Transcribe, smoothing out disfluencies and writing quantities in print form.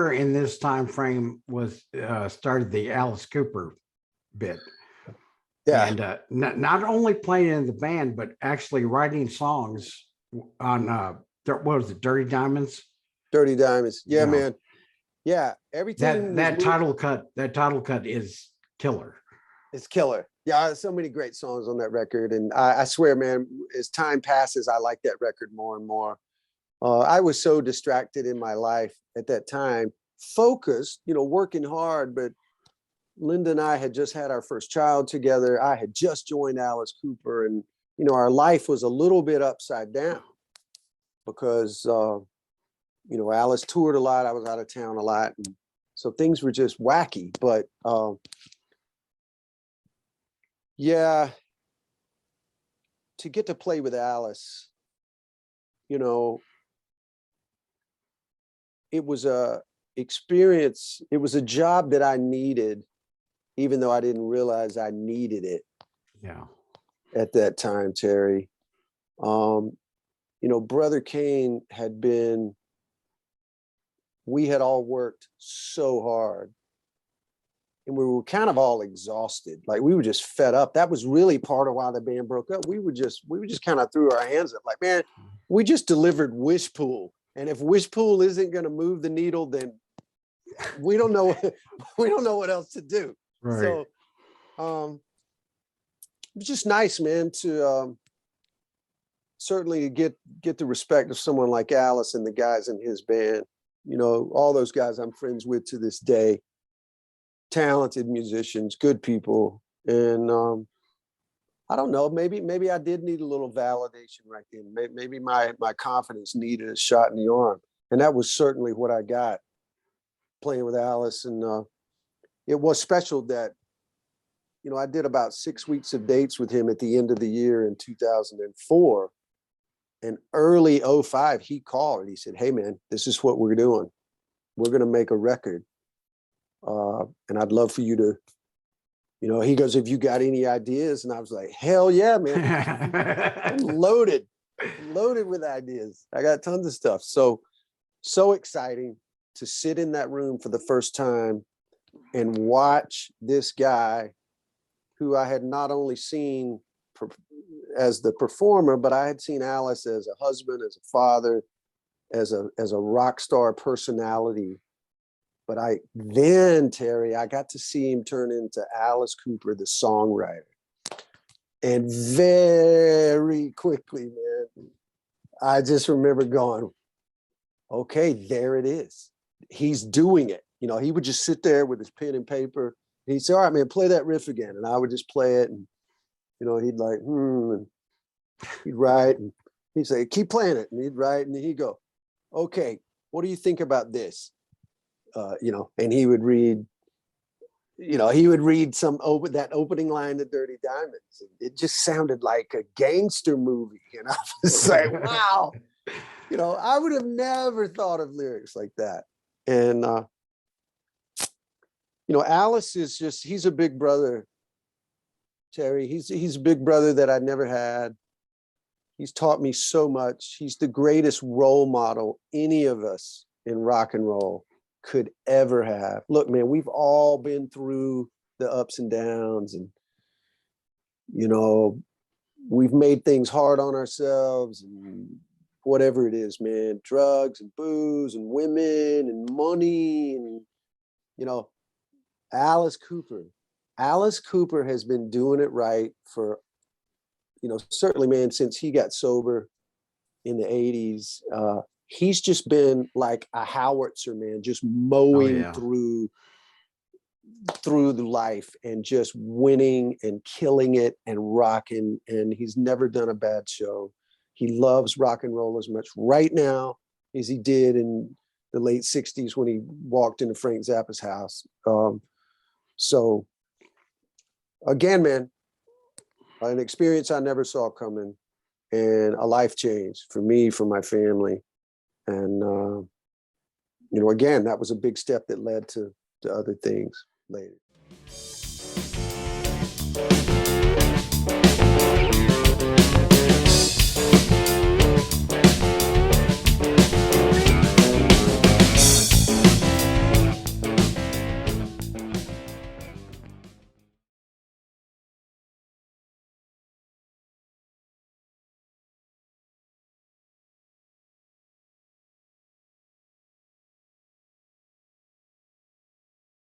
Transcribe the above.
somewhere in this time frame was started the Alice Cooper bit. Yeah. And not only playing in the band, but actually writing songs on what was it, Dirty Diamonds? Dirty Diamonds. Yeah, Yeah. man. Yeah. Everything That title cut is killer. It's killer. Yeah, so many great songs on that record. And I swear, man, as time passes, I like that record more and more. I was so distracted in my life at that time, focused, working hard, but Linda and I had just had our first child together. I had just joined Alice Cooper, and our life was a little bit upside down because Alice toured a lot. I was out of town a lot, and so things were just wacky. But yeah, to get to play with Alice, it was a experience. It was a job that I needed, even though I didn't realize I needed it. Yeah. At that time, Terry. Brother Kane we had all worked so hard, and we were kind of all exhausted. Like, we were just fed up. That was really part of why the band broke up. We just kind of threw our hands up, like, man, we just delivered Wish Pool. And if Wish Pool isn't going to move the needle, then we don't know what else to do. Right. So it's just nice, man, to certainly get the respect of someone like Alice and the guys in his band. All those guys I'm friends with to this day, talented musicians, good people. And I don't know, maybe I did need a little validation right then. Maybe my confidence needed a shot in the arm. And that was certainly what I got playing with Alice. And it was special that, I did about 6 weeks of dates with him at the end of the year in 2004. And early 2005, he called and he said, "Hey, man, this is what we're doing. We're going to make a record. And I'd love for you to," he goes, "Have you got any ideas?" And I was like, "Hell yeah, man." I'm loaded with ideas. I got tons of stuff. So exciting to sit in that room for the first time and watch this guy who I had not only seen as the performer, but I had seen Alice as a husband, as a father, as a rock star personality. But Terry, I got to see him turn into Alice Cooper, the songwriter. And very quickly, man, I just remember going, okay, there it is. He's doing it. He would just sit there with his pen and paper. And he'd say, "All right, man, play that riff again." And I would just play it. And, he'd like, and he'd write. And he'd say, "Keep playing it." And he'd write. And he'd go, "Okay, what do you think about this?" And he would read, that opening line to Dirty Diamonds. It just sounded like a gangster movie. And I was like, wow, I would have never thought of lyrics like that. And, Alice is he's a big brother, Terry. He's a big brother that I never had. He's taught me so much. He's the greatest role model any of us in rock and roll could ever have. Look, man, we've all been through the ups and downs, and we've made things hard on ourselves, and whatever it is, man, drugs and booze and women and money, and Alice Cooper has been doing it right for certainly, man, since he got sober in the 80s. He's just been like a howitzer, man, just mowing through the life and just winning and killing it and rocking. And he's never done a bad show. He loves rock and roll as much right now as he did in the late 60s when he walked into Frank Zappa's house. So again, man, an experience I never saw coming, and a life change for me, for my family. And, again, that was a big step that led to other things later.